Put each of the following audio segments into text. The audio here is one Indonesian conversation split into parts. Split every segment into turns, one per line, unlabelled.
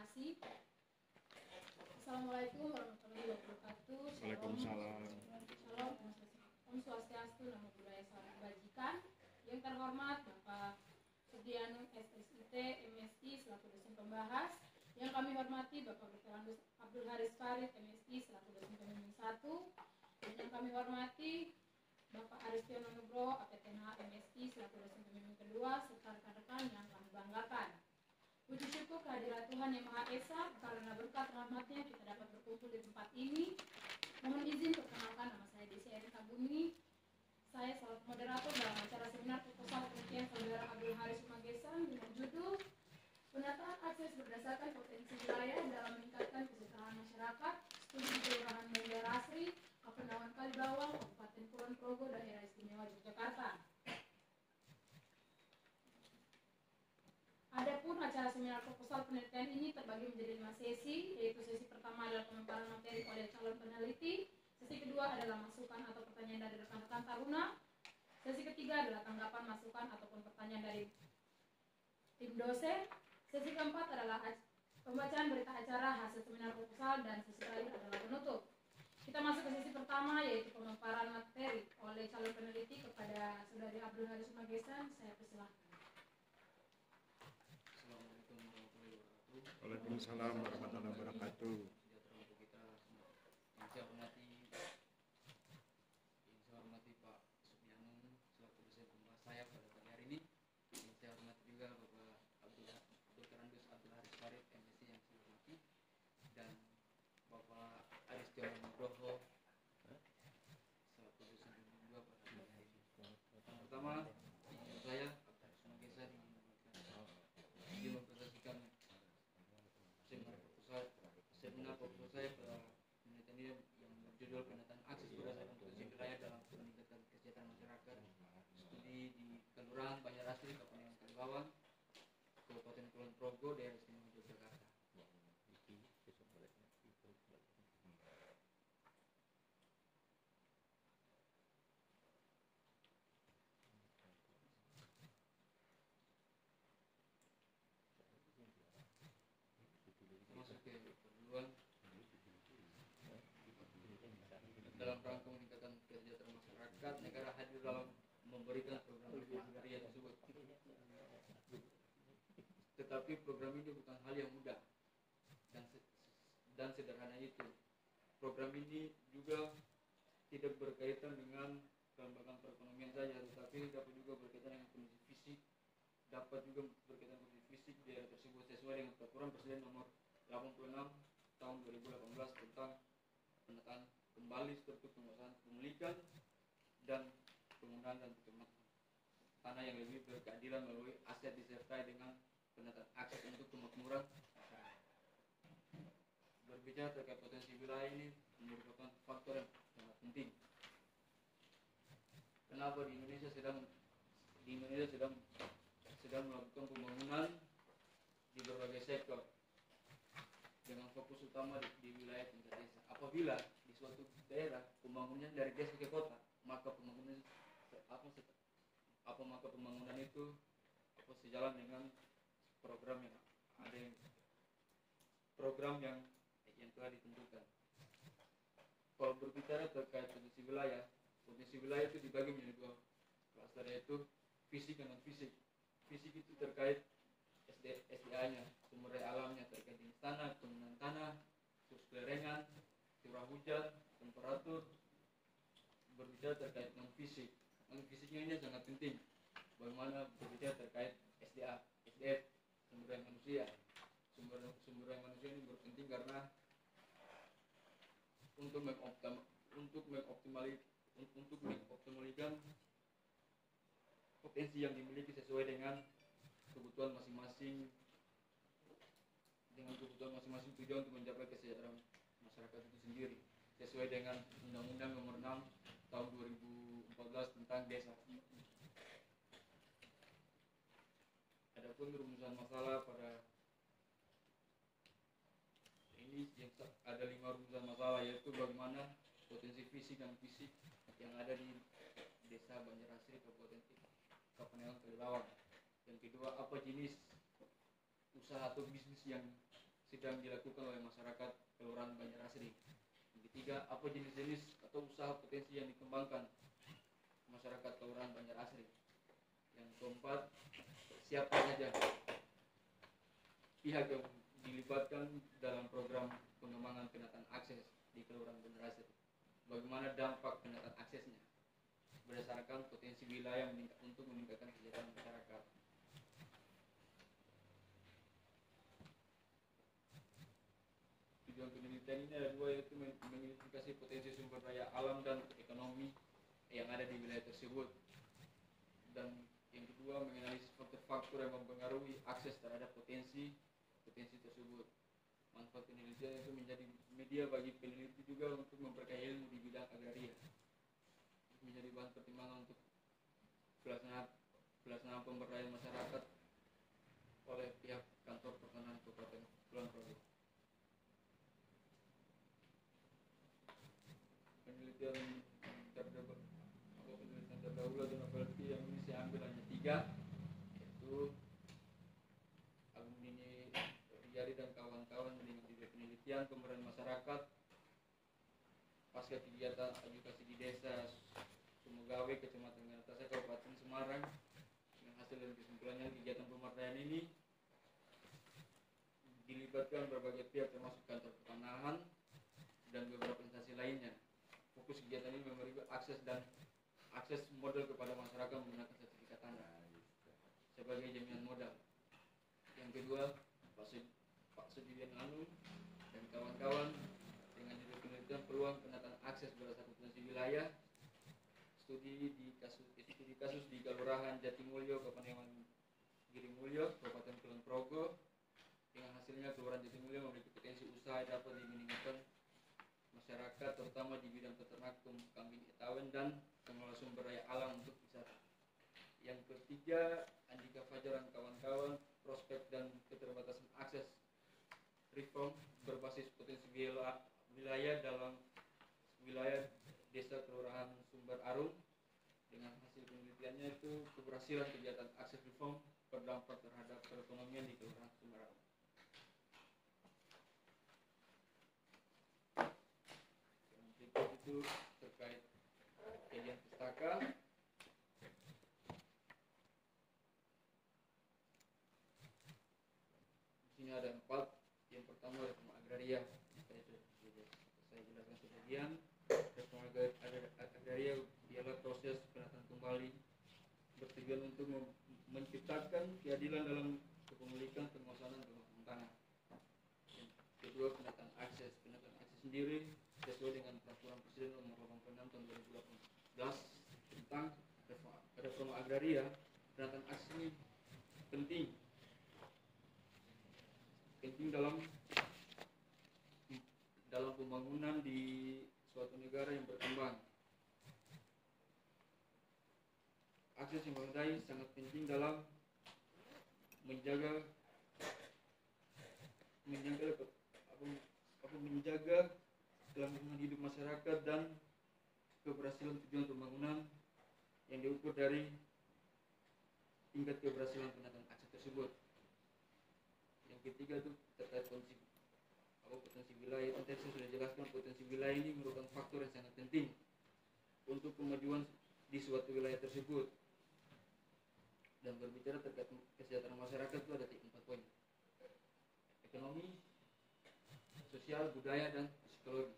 kasih. Assalamualaikum warahmatullahi wabarakatuh.
Waalaikumsalam.
Shalom. Om Swastiastu, Namo Buddhaya, Salam Kebajikan. Yang terhormat Bapak Sudianung SSIT MSI selaku dosen pembahas. Yang kami hormati Bapak Dr. Abdul Haris Farid MSI selaku dosen pembimbing 1. Dan yang kami hormati Bapak Aristiono Nugroho APTNH MSI selaku dosen pembimbing 2 serta rekan-rekan yang kami banggakan. Puji syukur kehadirat Tuhan Yang Maha Esa, karena berkat rahmat-Nya kita dapat berkumpul di tempat ini. Mohon izin perkenalkan, nama saya Desi Erika Buni. Saya selaku moderator dalam acara seminar proposal penelitian Saudara Abdul Haris Magesan dengan judul Penataan Akses Berdasarkan Potensi Wilayah dalam Meningkatkan Kesejahteraan Masyarakat, Studi di Kelurahan Banjar Asri, Kapandawan Kalibawang, Kabupaten Kulon Progo, Daerah Istimewa Yogyakarta. Adapun acara seminar proposal penelitian ini terbagi menjadi 5 sesi, yaitu sesi pertama adalah pemaparan materi oleh calon peneliti, sesi kedua adalah masukan atau pertanyaan dari rekan-rekan taruna, sesi ketiga adalah tanggapan masukan ataupun pertanyaan dari tim dosen, sesi keempat adalah pembacaan berita acara hasil seminar proposal, dan sesi terakhir adalah penutup. Kita masuk ke sesi pertama, yaitu pemaparan materi oleh calon peneliti kepada Saudari Abdul Haris Magesan. Saya persilahkan.
Assalamualaikum warahmatullahi wabarakatuh.
Waalaikumsalam warahmatullahi wabarakatuh.
Sejahtera untuk kita semua. Yang saya hormati Pak Sudianung selaku dosen pembahas saya pada pagi hari ini. Yang saya hormati juga Bapak Dr. Abdul Haris Farid MSc yang saya hormati, dan Bapak Aristiono Nugroho selaku dosen pembimbing 2 pada pagi hari ini. Yang pertama, saya Abdul Haris Magesan ingin mempresentasikan seminar proposal saya pada penelitian ini yang berjudul Penataan Akses Berdasarkan Potensi Wilayah dalam Meningkatkan Kesejahteraan Masyarakat, Studi di Kelurahan Banjar Asri, Kapandawan Kalibawang, Kabupaten Kulon Progo, Daerah Istimewa Yogyakarta. Masuk ke keduluan. Dalam rangka meningkatkan kesejahteraan masyarakat, negara hadir dalam memberikan program karya tersebut. Tetapi program ini bukan hal yang mudah dan sederhana itu. Program ini juga tidak berkaitan dengan kelembagaan perekonomian saja, tetapi dapat juga berkaitan dengan kondisi fisik, dapat juga berkaitan dengan kondisi fisik daerah tersebut sesuai dengan peraturan Presiden nomor 86 tahun 2018 tentang penataan kembali struktur penguasaan pemilikan dan penggunaan dan pemakmuran tanah yang lebih berkeadilan melalui aset disertai dengan penataan akses untuk pemakmuran masyarakat. Berbicara terkait potensi wilayah ini merupakan faktor yang sangat penting. Kenapa di Indonesia sedang melakukan pembangunan di berbagai sektor dengan fokus utama di wilayah tingkat desa. Apabila di suatu daerah pembangunan dari desa ke kota, maka pembangunan itu sejalan dengan program yang telah ditentukan. Kalau berbicara terkait potensi wilayah itu dibagi menjadi 2 klaster, yaitu fisik dan non fisik. Fisik itu terkait SDA-nya, sumber daya alamnya terkait jenis tanah, penggunaan tanah, terus kelerengan, curah hujan, temperatur. Berbicara terkait non fisik, non fisiknya ini sangat penting. Bagaimana berbicara terkait SDF, sumber daya manusia. Sumber daya manusia ini berpenting karena untuk mengoptimalkan potensi yang dimiliki sesuai dengan kebutuhan masing-masing tujuan untuk mencapai kesejahteraan masyarakat itu sendiri sesuai dengan Undang-Undang Nomor 6 Tahun 2014 tentang desa. Adapun rumusan masalah pada ini ada 5 rumusan masalah, yaitu bagaimana potensi fisik dan fisik yang ada di Desa Banjar Asri, Kabupaten Kapandawan Kalibawang. Yang kedua, apa jenis usaha atau bisnis yang sedang dilakukan oleh masyarakat Kelurahan Banjarasri. Yang ketiga, apa jenis-jenis atau usaha potensi yang dikembangkan masyarakat Kelurahan Banjarasri. Yang keempat, siapa saja pihak yang dilibatkan dalam program pengembangan penataan akses di Kelurahan Banjarasri. Bagaimana dampak penataan aksesnya berdasarkan potensi wilayah untuk meningkatkan kesejahteraan masyarakat. Tujuan penelitian ini ada dua, yaitu mengidentifikasi potensi sumber daya alam dan ekonomi yang ada di wilayah tersebut, dan yang kedua menganalisis faktor-faktor yang mempengaruhi akses terhadap potensi tersebut. Manfaat penelitian itu menjadi media bagi peneliti juga untuk memperkaya ilmu di bidang agraria, menjadi bahan pertimbangan untuk pelaksanaan pemberdayaan masyarakat oleh pihak kantor pertanahan Kabupaten Kulon Progo. Penelitian terdahulu atau novelty yang ini saya ambil hanya 3, yaitu Agung Nini Riyadi dan kawan-kawan dengan penelitian pemberdayaan masyarakat pasca kegiatan edukasi di desa Sumogawe, Kecamatan Ganatasa, Kabupaten Semarang. Dengan hasil dan kesimpulannya, kegiatan pemberdayaan ini dilibatkan berbagai pihak termasuk kantor pertanahan dan beberapa instansi lainnya. Fokus kegiatan ini memberi akses modal kepada masyarakat menggunakan sertifikat tanah sebagai jaminan modal. Yang kedua, Pak Sudian Anung dan kawan-kawan dengan judul penelitian peluang penataan akses berdasarkan potensi wilayah, studi kasus di Kelurahan Jatimulyo, Kapanewon Girimulyo, Kabupaten Kulon Progo. Dengan hasilnya, Kelurahan Jatimulyo memiliki potensi usaha yang dapat diminimkan masyarakat, terutama di bidang peternak, kambing etawen, dan pengelola sumber daya alam untuk wisata. Yang ketiga, Andika Fajar dan kawan-kawan, prospek dan keterbatasan akses reform berbasis potensi wilayah dalam wilayah desa Kelurahan Sumber Arum. Dengan hasil penelitiannya itu, keberhasilan kegiatan akses reform berdampak terhadap perekonomian di Kelurahan Sumber Arum. Itu terkait kajian pustaka. Di sini ada 4. Yang pertama, reforma agraria. Saya jelaskan sebagian. Reforma agraria ialah proses penataan kembali bertujuan untuk menciptakan keadilan dalam kepemilikan, penguasaan, dan penguasaan tanah. Yang kedua, penataan akses. Penataan akses sendiri sesuai dengan peraturan Presiden nomor 86 tahun 2018 tentang reforma agraria. Penataan akses ini penting dalam pembangunan di suatu negara yang berkembang. Akses yang memadai sangat penting dalam menjaga kelangsungan hidup masyarakat dan keberhasilan tujuan pembangunan yang diukur dari tingkat keberhasilan penataan akses tersebut. Yang ketiga itu terkait potensi wilayah. Tadi saya sudah jelaskan, potensi wilayah ini merupakan faktor yang sangat penting untuk kemajuan di suatu wilayah tersebut. Dan berbicara terkait kesejahteraan masyarakat itu ada 4 poin: ekonomi, sosial, budaya, dan psikologi.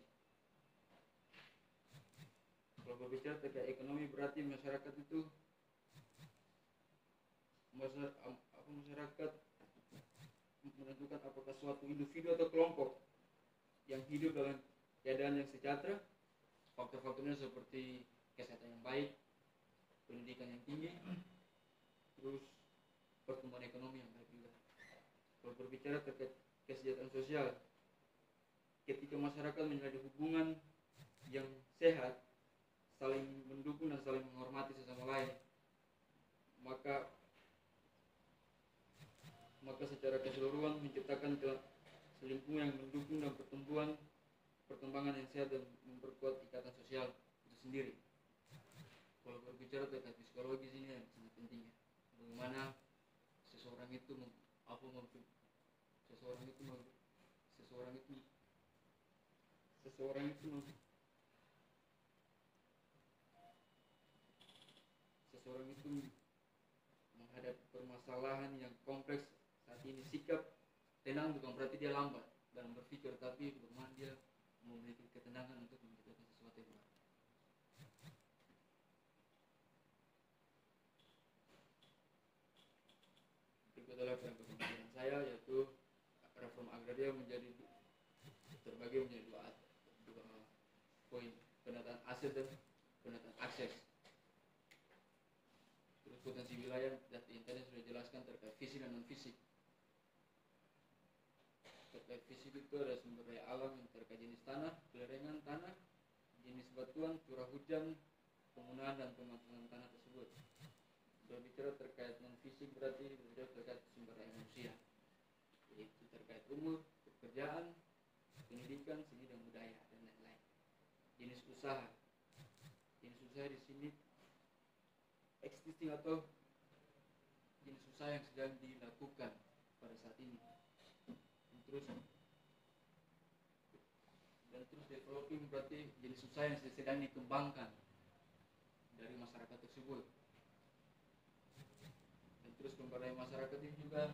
Kalau berbicara terkait ekonomi, berarti masyarakat itu masyarakat menentukan apakah suatu individu atau kelompok yang hidup dalam keadaan yang sejahtera. Faktor-faktornya seperti kesehatan yang baik, pendidikan yang tinggi, terus pertumbuhan ekonomi yang baik juga. Kalau berbicara terkait kesejahteraan sosial, ketika masyarakat menjalin hubungan yang sehat, saling mendukung dan saling menghormati sesama lain, maka secara keseluruhan menciptakan lingkungan yang mendukung dan perkembangan yang sehat dan memperkuat ikatan sosial itu sendiri. Kalau berbicara terkait psikologi ini yang sangat penting, ya. Bagaimana seseorang itu seseorang itu menghadapi permasalahan yang kompleks saat ini. Sikap tenang bukan berarti dia lambat dalam berpikir, tapi bagaimana dia memiliki ketenangan untuk menciptakan sesuatu yang baru. Berikut adalah pemikiran saya, yaitu reform agraria terbagi menjadi dua poin: penataan aset dan penataan akses. Terus potensi wilayah dan internet sudah dijelaskan terkait fisik dan non fisik. Terkait fisik itu ada sumber daya alam yang terkait jenis tanah, lereng tanah, jenis batuan, curah hujan, penggunaan dan pemanfaatan tanah tersebut. Berbicara terkait non fisik berarti berbicara terkait sumber daya manusia, yaitu terkait umur, pekerjaan, pendidikan, seni dan budaya dan lain-lain. Jenis usaha di sini existing atau jenis usaha yang sedang dilakukan pada saat ini. Terus developing berarti jenis usaha yang sedang dikembangkan dari masyarakat tersebut. Dan terus pemberdayaan masyarakat ini juga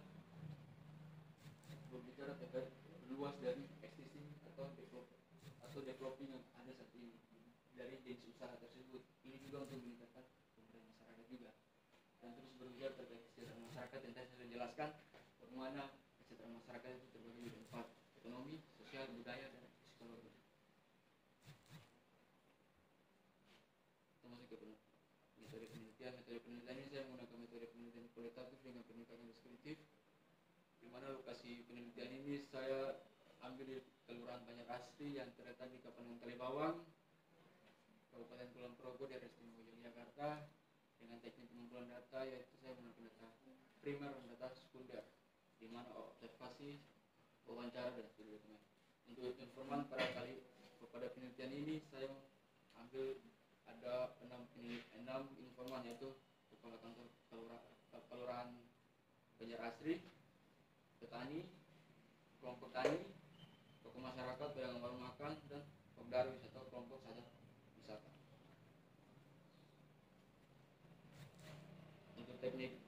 berbicara terkait luas dari existing atau developing yang ada saat ini dari jenis usaha tersebut. Ini juga untuk meningkatkan pemberdayaan masyarakat juga. Dan terus berbicara terkait kesejahteraan masyarakat yang tadi saya jelaskan, bagaimana kesejahteraan masyarakat itu terbagi menjadi 4: ekonomi, sosial, budaya, dan psikologi. Kita masuk ke metode penelitian. Metode penelitian ini saya menggunakan metode penelitian kualitatif dengan pendekatan deskriptif, di mana lokasi penelitian ini saya ambil di Kelurahan Banjarasri yang terletak di Kapanewon Kalibawang, Kabupaten Kulon Progo, daerah istimewa Yogyakarta, dengan teknik pengumpulan data, yaitu saya menggunakan data primer dan data sekunder, di mana observasi, wawancara, dan studi dokumen. Untuk informan pada penelitian ini saya ambil ada 6 informan, yaitu kepala kantor Kelurahan Banjarasri, petani, kelompok tani, tokoh masyarakat, pedagang warung makan, dan pemdar wisata kelompok sadar wisata. Untuk teknik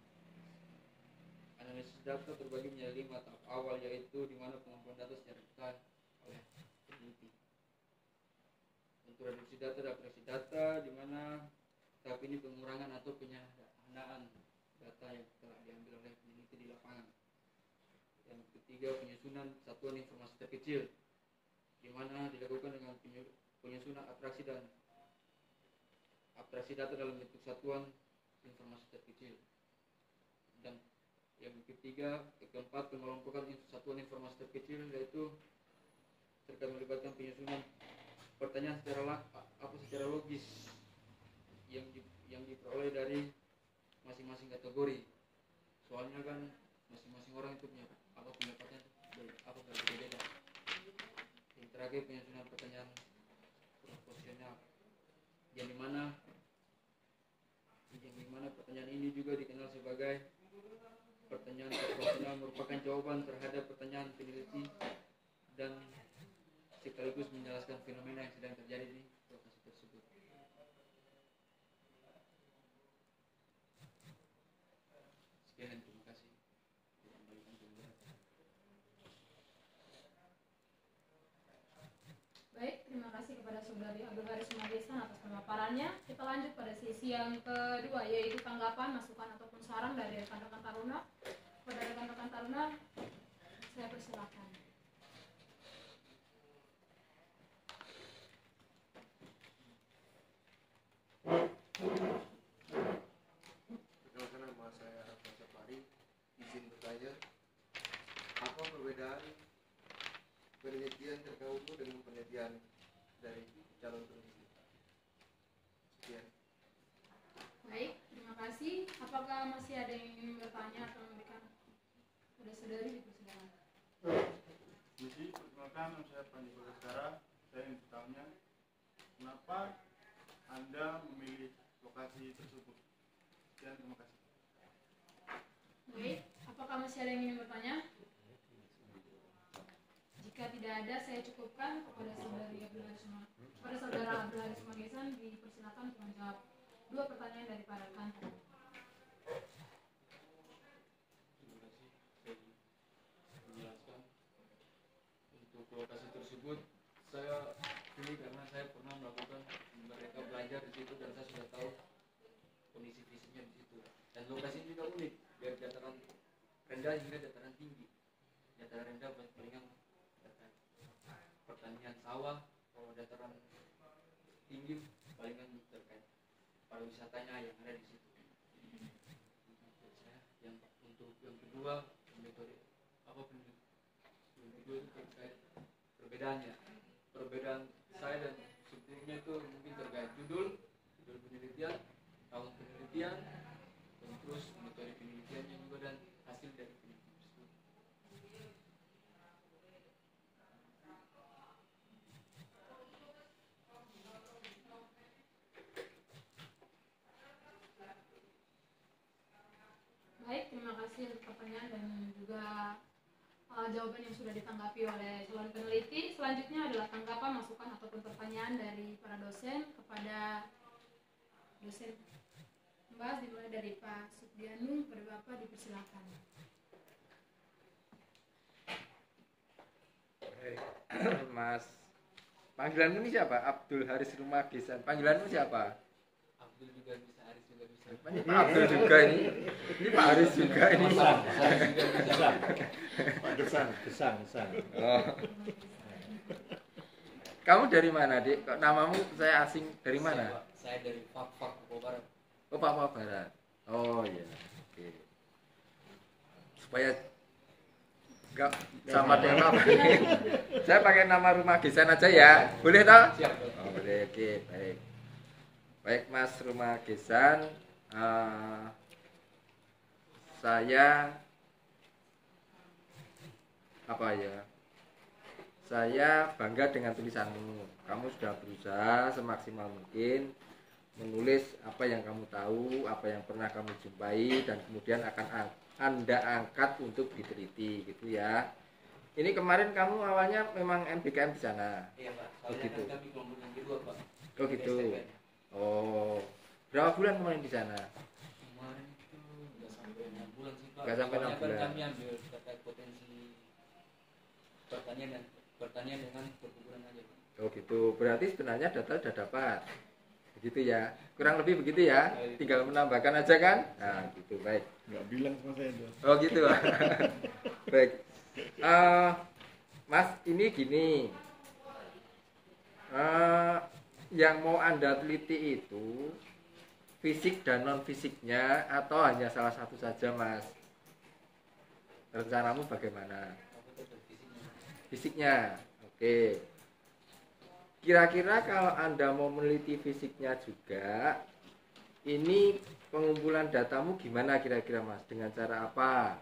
analisis data terbagi menjadi 5 tahap awal, yaitu di mana pengumpulan data secara detail oleh peneliti. Untuk reduksi data dan akurasi data, di mana tahap ini pengurangan atau penyederhanaan data yang telah diambil oleh peneliti di lapangan. Yang ketiga, penyusunan satuan informasi terkecil, di mana dilakukan dengan penyusunan abstraksi data dalam bentuk satuan informasi terkecil. Dan yang keempat, pengelompokan satuan informasi terkecil, yaitu terkait melibatkan penyusunan pertanyaan secara logis yang diperoleh dari masing-masing kategori. Soalnya kan masing-masing orang itu punya pendapatnya berbeda. Yang terakhir, penyusunan pertanyaan proporsional, yang dimana pertanyaan ini juga dikenal sebagai pertanyaan proporsional, merupakan jawaban terhadap pertanyaan peneliti dan sekaligus menjelaskan fenomena yang sedang terjadi di lokasi tersebut. Sekian, terima kasih.
Baik, terima kasih kepada Saudari Abdul Haris Sumadesan atas pemaparannya. Kita lanjut pada sesi yang kedua, yaitu tanggapan, masukan ataupun saran dari rekan-rekan Taruna. Kepada rekan-rekan Taruna, saya persilakan.
Perkenalkan, nama saya Faisal Fahri. Izin bertanya, apa perbedaan penelitian terdahulu dengan penelitian dari calon peneliti? Sekian.
Baik, terima kasih. Apakah masih ada yang ingin bertanya atau memberikan? Sudah saudari, dipersilakan.
Misi, perkenalkan, nama saya Panji Bagaskara. Saya ingin bertanya, kenapa Anda memilih lokasi tersebut? Sekian, terima kasih.
Baik, apakah masih ada yang ingin bertanya? Jika tidak ada, saya cukupkan kepada saudara Abdul Haris Magesan dipersilakan untuk menjawab 2 pertanyaan dari para rekan.
Terima kasih. Saya menjelaskan untuk lokasi tersebut saya pilih karena saya pernah melakukan mereka belajar di situ dan saya sudah tahu kondisi fisiknya di situ. Dan lokasi juga unik, dari dataran rendah hingga dataran tinggi. Dataran rendah palingan pertanian sawah, kalau dataran tinggi palingan terkait pariwisatanya yang ada di situ. Yang untuk yang kedua metode apa yang kedua itu terkait perbedaan saya dan sebelumnya itu mungkin terkait judul penelitian, tahun penelitian, dan terus metode penelitiannya juga dan hasil dari penelitian tersebut.
Baik, terima kasih untuk pertanyaan dan juga jawaban yang sudah ditanggapi oleh calon peneliti. Selanjutnya adalah tanggapan, masukan ataupun pertanyaan dari para dosen kepada dosen membahas, dimulai dari Pak Suprianung. Kepada Bapak dipersilakan.
Mas, panggilanmu ini siapa? Abdul Haris Rumagesan. Panggilanmu siapa?
Abdul juga bisa, Haris juga bisa.
Ini Pak Abdul juga ini. Ini Pak Haris juga ini.
Pak Gesang.
Oh. Kamu dari mana, Dik? Kok namamu saya asing, dari mana?
Saya dari Papua Barat.
Oh, Papua Barat. Oh iya. Oke. Supaya enggak sama dengan apa. Saya pakai nama Rumagesan aja ya. Boleh toh?
Siap.
Oh, boleh. Oke, baik. Baik Mas Rumagesan, saya saya bangga dengan tulisanmu. Kamu sudah berusaha semaksimal mungkin menulis apa yang kamu tahu, apa yang pernah kamu jumpai, dan kemudian akan Anda angkat untuk diteliti, gitu ya. Ini kemarin kamu awalnya memang MBKM di sana.
Iya Pak,
Oh,
soalnya
gitu.
kan kami kelompok yang kedua Pak.
Oh gitu.
STPN.
Oh, berapa bulan kemarin di sana?
Kemarin itu nggak sampai 6 bulan sih Pak.
Nggak sampai 6
Soalnya kan
bulan.
kami ambil terkait potensi pertanian dengan perkebunan aja Pak.
Oh gitu. Berarti sebenarnya data sudah dapat. Begitu ya. Kurang lebih begitu ya. Tinggal menambahkan aja kan? Nah, gitu. Baik.
Nggak bilang sama saya tuh.
Oh gitu. Baik. Mas, ini gini. Yang mau Anda teliti itu fisik dan non fisiknya atau hanya salah satu saja, Mas? Rencanamu bagaimana?
Aku tetap fisiknya.
Fisiknya, oke. Kira-kira kalau Anda mau meneliti fisiknya juga, ini pengumpulan datamu gimana kira-kira, Mas? Dengan cara apa?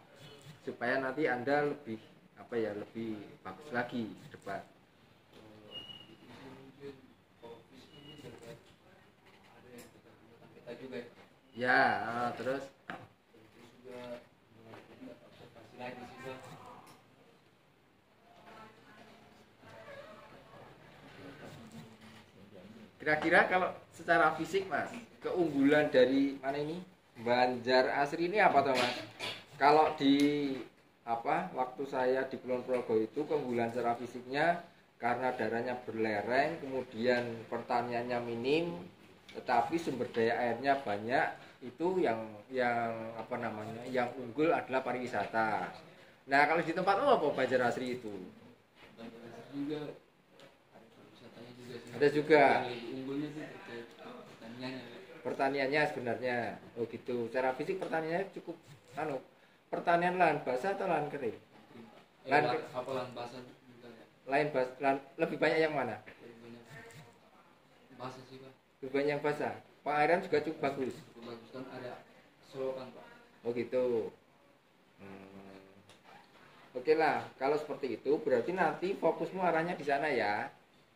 Supaya nanti Anda lebih lebih bagus lagi ke depan.
Mungkin kalau fisik ini terkait ada yang kita juga ya.
Ya, terus
Terus juga observasi lagi juga.
kira-kira kalau secara fisik, Mas, keunggulan dari mana ini? Banjar Asri ini apa toh, Mas? Kalau di waktu saya di Kulon Progo itu keunggulan secara fisiknya karena daerahnya berlereng, kemudian pertaniannya minim, tetapi sumber daya airnya banyak. Itu yang unggul adalah pariwisata. Nah, kalau di tempat apa Banjar Asri itu?
Banyak juga ada wisatanya juga sih.
Ada juga.
Yang lebih unggulnya sih terkait pertaniannya.
Pertaniannya sebenarnya. Oh gitu. Secara fisik pertaniannya cukup pertanian lahan basah atau lahan kering? Lahan
basah juga ya.
Lebih banyak yang mana?
Lebih banyak basah sih Pak.
Lebih banyak yang basah. Pengairan juga cukup bagus.
Cukup bagus kan ada selokan Pak.
Oh gitu. Oke lah, kalau seperti itu berarti nanti fokusmu arahnya di sana ya.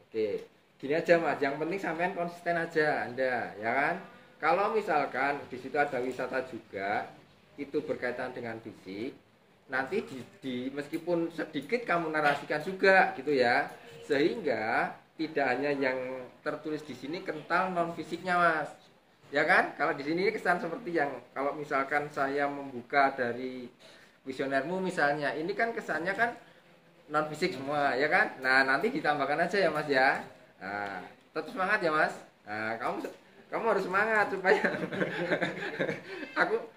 Oke, gini aja Mas, yang penting sampean konsisten aja Anda, ya kan? Kalau misalkan di situ ada wisata juga, itu berkaitan dengan fisik. nanti meskipun sedikit kamu narasikan juga gitu ya, sehingga tidak hanya yang tertulis di sini kental non fisiknya Mas, ya kan? Kalau di sini kesan seperti yang kalau misalkan saya membuka dari Visionermu misalnya, ini kan kesannya kan non fisik semua, ya kan? Nah nanti ditambahkan aja ya Mas ya. Nah, tetap semangat ya Mas. Nah, kamu harus semangat supaya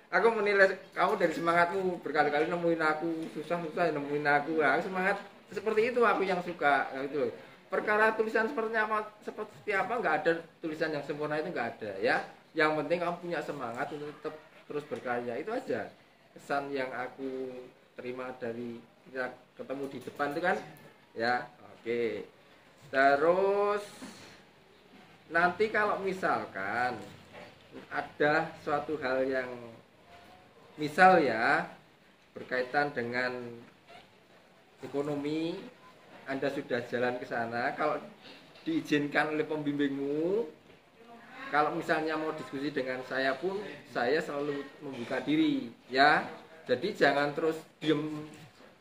aku menilai kamu dari semangatmu, berkali-kali nemuin aku, susah-susah nemuin aku. Nah, semangat seperti itu aku yang suka gitu loh. Perkara tulisan seperti apa nggak ada tulisan yang sempurna, itu nggak ada ya. Yang penting kamu punya semangat untuk tetap terus berkarya, itu aja kesan yang aku terima dari kita ketemu di depan itu kan ya. Oke, terus nanti kalau misalkan ada suatu hal yang misal ya berkaitan dengan ekonomi, Anda sudah jalan ke sana, kalau diizinkan oleh pembimbingmu, kalau misalnya mau diskusi dengan saya pun saya selalu membuka diri ya. Jadi jangan terus diem,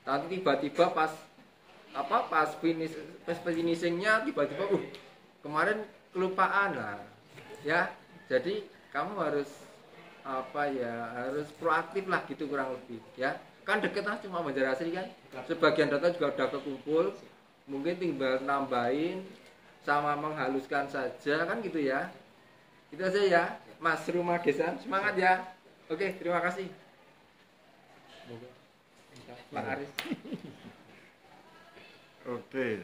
nanti tiba-tiba pas finishingnya tiba-tiba kemarin kelupaan lah ya. Jadi kamu harus harus proaktif lah gitu kurang lebih ya. Kan deket lah cuma Banjarasri kan, sebagian data juga udah kekumpul, mungkin tinggal nambahin sama menghaluskan saja kan gitu ya. Itu aja ya Mas Rumah Gesan, semangat ya. Oke, terima kasih Pak Aris.
Oke,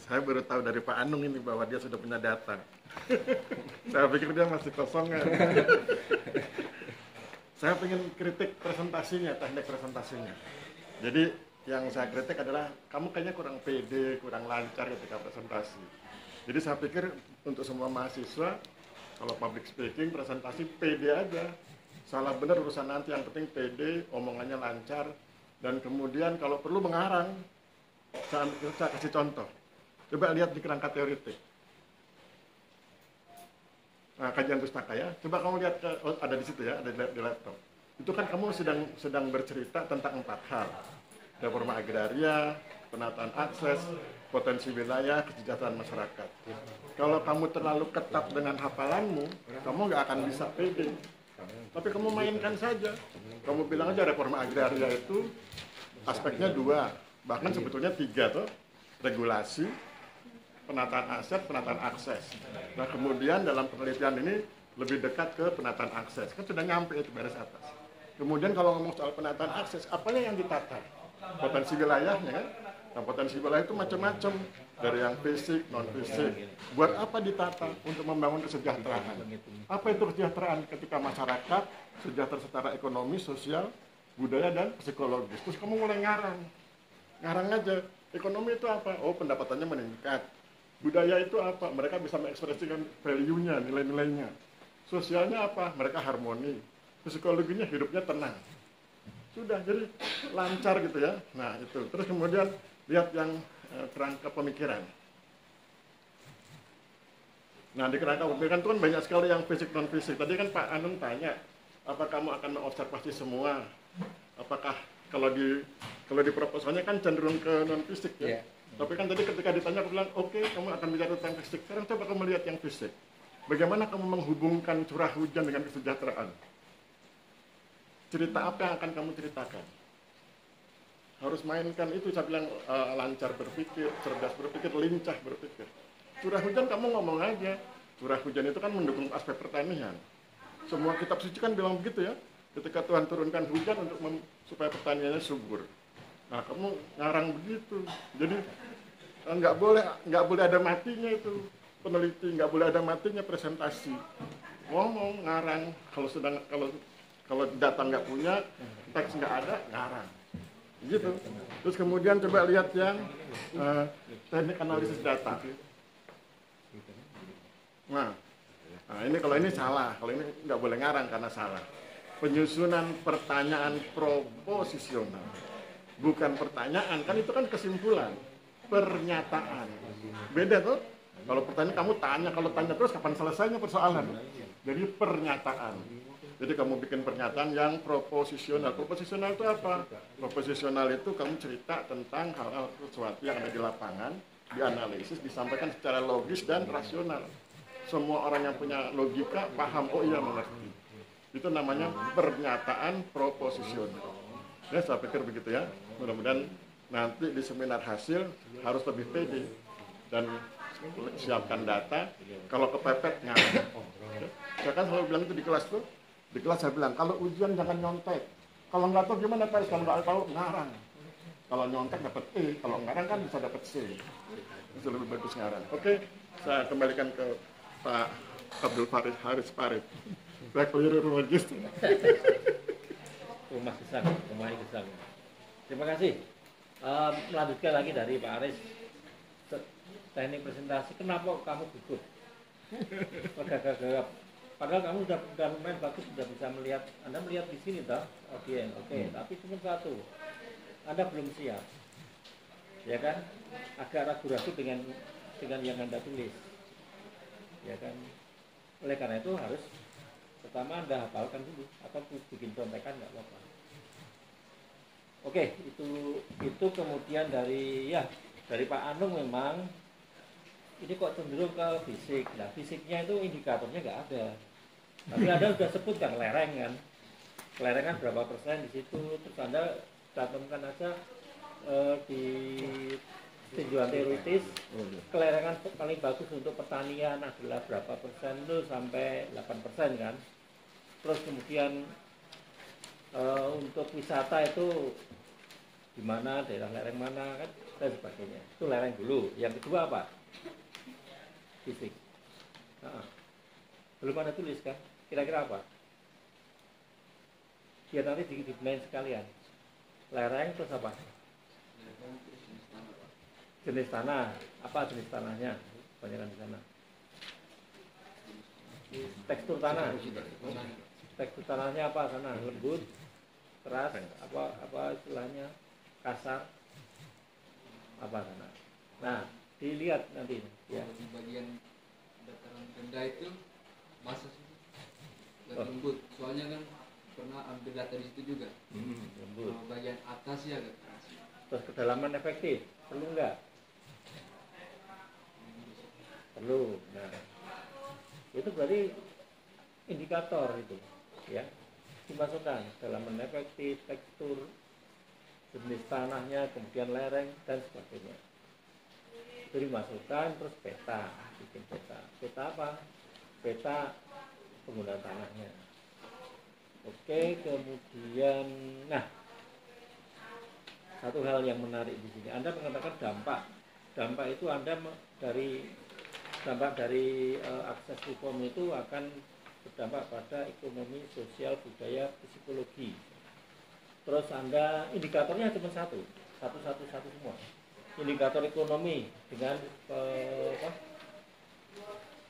saya baru tahu dari Pak Anung ini bahwa dia sudah punya data. Saya pikir dia masih kosong kan. Saya pengen kritik presentasinya, teknik presentasinya. Jadi yang saya kritik adalah kamu kayaknya kurang pede, kurang lancar ketika presentasi. Jadi saya pikir untuk semua mahasiswa, kalau public speaking, presentasi pede aja. Salah benar urusan nanti, yang penting pede, omongannya lancar, dan kemudian kalau perlu mengarang. Saya kasih contoh. Coba lihat di kerangka teoritik. Nah, kajian pustaka ya. Coba kamu lihat ada di situ ya, ada di laptop. Itu kan kamu sedang bercerita tentang 4 hal. Reforma agraria, penataan akses, potensi wilayah, kesejahteraan masyarakat. Kalau kamu terlalu ketat dengan hafalanmu, kamu nggak akan bisa pede. Tapi kamu mainkan saja. Kamu bilang aja reforma agraria itu aspeknya 2. Bahkan sebetulnya 3 tuh, regulasi, penataan aset, penataan akses. Nah kemudian dalam penelitian ini lebih dekat ke penataan akses, kan sudah nyampe itu baris atas. Kemudian kalau ngomong soal penataan akses, apanya yang ditata? Potensi wilayahnya kan? Nah potensi wilayah itu macam-macam, dari yang fisik, non fisik. Buat apa ditata? Untuk membangun kesejahteraan. Apa itu kesejahteraan? Ketika masyarakat sejahtera secara ekonomi, sosial, budaya, dan psikologis. Terus kamu mulai ngarang aja. Ekonomi itu apa? Oh, pendapatannya meningkat. Budaya itu apa? Mereka bisa mengekspresikan value-nya, nilai-nilainya. Sosialnya apa? Mereka harmoni. Psikologinya hidupnya tenang. Sudah, jadi lancar gitu ya. Nah, itu. Terus kemudian lihat yang kerangka pemikiran. Nah, di kerangka pemikiran itu kan banyak sekali yang fisik non fisik. Tadi kan Pak Anung tanya, apa kamu akan mengobservasi semua? Apakah kalau di proposalnya kan cenderung ke non fisik ya. Yeah. Tapi kan tadi ketika ditanya aku bilang, oke, kamu akan bicara tentang fisik. Sekarang coba kamu lihat yang fisik. Bagaimana kamu menghubungkan curah hujan dengan kesejahteraan? Cerita apa yang akan kamu ceritakan? Harus mainkan itu, saya bilang lancar berpikir, cerdas berpikir, lincah berpikir. Curah hujan kamu ngomong aja. Curah hujan itu kan mendukung aspek pertanian. Semua kitab suci kan bilang begitu ya. Ketika Tuhan turunkan hujan untuk supaya pertaniannya subur. Nah, kamu ngarang begitu. Jadi nggak boleh ada matinya itu peneliti, nggak boleh ada matinya presentasi. Ngomong, ngarang. Kalau data nggak punya, teks nggak ada, ngarang. Gitu. Terus kemudian coba lihat yang teknik analisis data. Nah, ini kalau ini salah, kalau ini nggak boleh ngarang karena salah. Penyusunan pertanyaan proposisional, bukan pertanyaan, kan itu kan kesimpulan, pernyataan. Beda tuh. Kalau pertanyaan kamu tanya, kalau tanya terus kapan selesainya persoalan? Jadi pernyataan. Jadi kamu bikin pernyataan yang proposisional. Proposisional itu apa? Proposisional itu kamu cerita tentang hal-hal sesuatu yang ada di lapangan, dianalisis, disampaikan secara logis dan rasional. Semua orang yang punya logika paham, oh iya mengerti. Itu namanya pernyataan proposisional. Ya, saya pikir begitu ya. Mudah-mudahan nanti di seminar hasil harus lebih pede dan siapkan data. Kalau kepepet ngarang. Saya kan selalu bilang itu di kelas tuh. Di kelas saya bilang kalau ujian jangan nyontek. Kalau nggak tahu gimana Pak? Kalau nggak tahu ngarang. Kalau nyontek dapat E, kalau ngarang kan bisa dapat C. Itu lebih bagus ngarang. Oke, saya kembalikan ke Pak Abdul Farid Haris Farid. Saya keliru logis.
Rumah Gesang, rumah Gesang. Terima kasih. Melanjutkan lagi dari Pak Aris, teknik presentasi. Kenapa kamu gugup? Gagap-gagap. Padahal kamu sudah lumayan bagus, sudah bisa melihat. Anda melihat di sini toh, audiens. Oke. Tapi cuma satu, Anda belum siap. Ya kan? Agak ragu-ragu dengan yang Anda tulis. Ya kan? Oleh karena itu harus pertama Anda hafalkan dulu atau bikin contekan nggak apa-apa. Oke, itu kemudian dari Pak Anung memang ini kok cenderung ke fisik. Nah, fisiknya itu indikatornya nggak ada. Tapi Anda sudah sebutkan lereng kan. Kelerengan berapa persen di situ, terus Anda cantumkan aja di tinjauan teoritis kelerengan paling bagus untuk pertanian adalah berapa persen itu sampai 8% kan. Terus kemudian untuk wisata itu di mana, daerah lereng mana kan dan sebagainya. Itu lereng dulu. Yang kedua apa? Fisik. Belum ada tulis kan? Kira-kira apa? Biar nanti dibenahin sekalian. Lereng terus apa? Jenis tanah. Apa jenis tanahnya? Kebanyakan di sana. Tekstur tanah. Tekstur tanahnya apa sana? Lembut, keras, apa istilahnya? Kasar. Apa sana? Nah, dilihat nanti ya.
Di bagian dataran rendah itu masa sih lembut. Soalnya kan pernah ambil data di situ juga.
Lembut.
Bagian atas ya agak keras.
Terus kedalaman efektif, perlu enggak? Perlu. Nah, itu berarti indikator itu, ya. Dimasukkan kedalaman efektif, tekstur, jenis tanahnya, kemudian lereng dan sebagainya. Itu dimasukkan, terus peta, bikin peta. Peta apa? Peta penggunaan tanahnya. Oke, kemudian, nah, satu hal yang menarik di sini, Anda mengatakan dampak. Dampak itu Anda dampak dari akses reform itu akan berdampak pada ekonomi, sosial, budaya, psikologi. Terus Anda indikatornya cuma satu semua. Indikator ekonomi dengan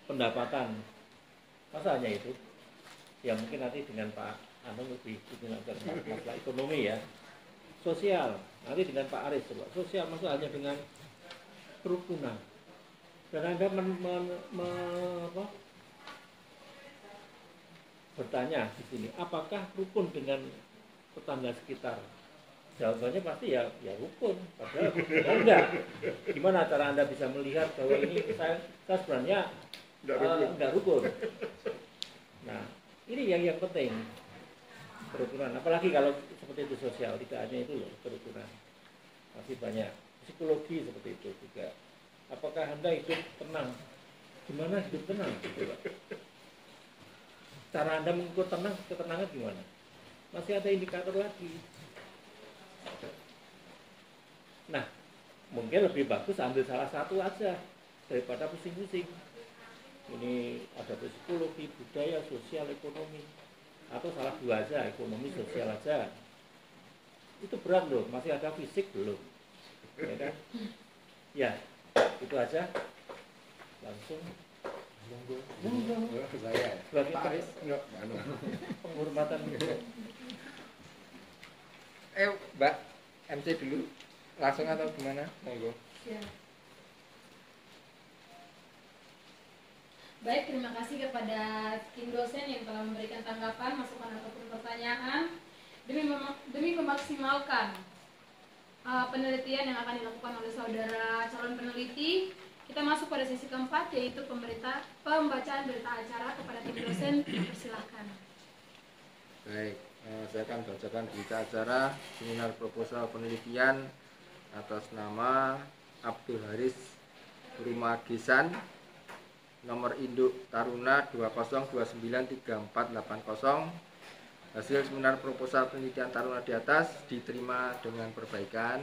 pendapatan. Masa hanya itu? Ya mungkin nanti dengan Pak Anung lebih mengajar masalah ekonomi ya. Sosial, nanti dengan Pak Aris coba. Sosial masa hanya dengan kerukunan. Dan Anda bertanya di sini, apakah rukun dengan tetangga sekitar? Jawabannya pasti ya rukun. Padahal enggak. Gimana cara Anda bisa melihat bahwa ini saya sebenarnya enggak rukun? Nah, ini yang penting, kerukunan. Apalagi kalau seperti itu sosial, tidak hanya itu loh, kerukunan. Masih banyak psikologi seperti itu juga. Apakah Anda hidup tenang? Gimana hidup tenang? Coba. Cara Anda mengukur ketenangan gimana? Masih ada indikator lagi. Nah, mungkin lebih bagus ambil salah satu aja daripada pusing-pusing. Ini ada psikologi, budaya, sosial, ekonomi. Atau salah dua aja, ekonomi, sosial aja. Itu berat loh, masih ada fisik belum. Ya kan? Ya, itu aja. Langsung
Saya
sebagai
Paris
penghormatan.
Mbak MC dulu langsung atau gimana? Monggo.
Ya. Baik, terima kasih kepada tim dosen yang telah memberikan tanggapan, masukan ataupun pertanyaan demi memaksimalkan penelitian yang akan dilakukan oleh saudara calon peneliti. Kita masuk pada sesi keempat, yaitu pembacaan berita acara kepada tim dosen. Persilahkan.
Baik, saya akan bacakan berita acara seminar proposal penelitian atas nama Abdul Haris Rumagisan, nomor induk Taruna 20293480. Hasil seminar proposal penelitian Taruna di atas diterima dengan perbaikan.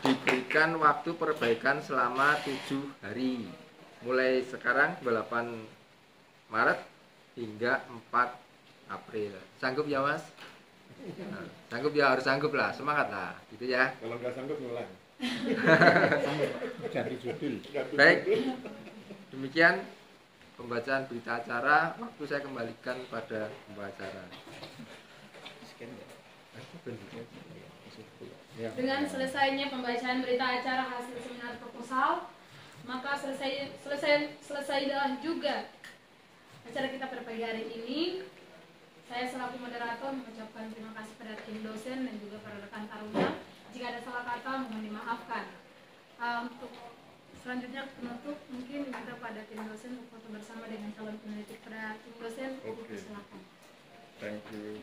Diberikan waktu perbaikan selama 7 hari, mulai sekarang 8 Maret hingga 4 April. Sanggup ya Mas? Nah, sanggup ya, harus sanggup lah, semangat lah, gitu ya.
Kalau nggak sanggup ngulang.
Ganti judul.
Baik, demikian pembacaan berita acara. Waktu saya kembalikan pada pembacara. Ya.
Dengan selesainya pembacaan berita acara hasil seminar proposal, maka selesailah juga acara kita pada pagi hari ini. Saya selaku moderator mengucapkan terima kasih pada tim dosen dan juga para rekan Taruna. Jika ada salah kata mohon dimaafkan. Untuk selanjutnya penutup mungkin kita pada tim dosen untuk foto bersama dengan calon peneliti pada tim dosen.
Oke.
Silakan.
Thank you.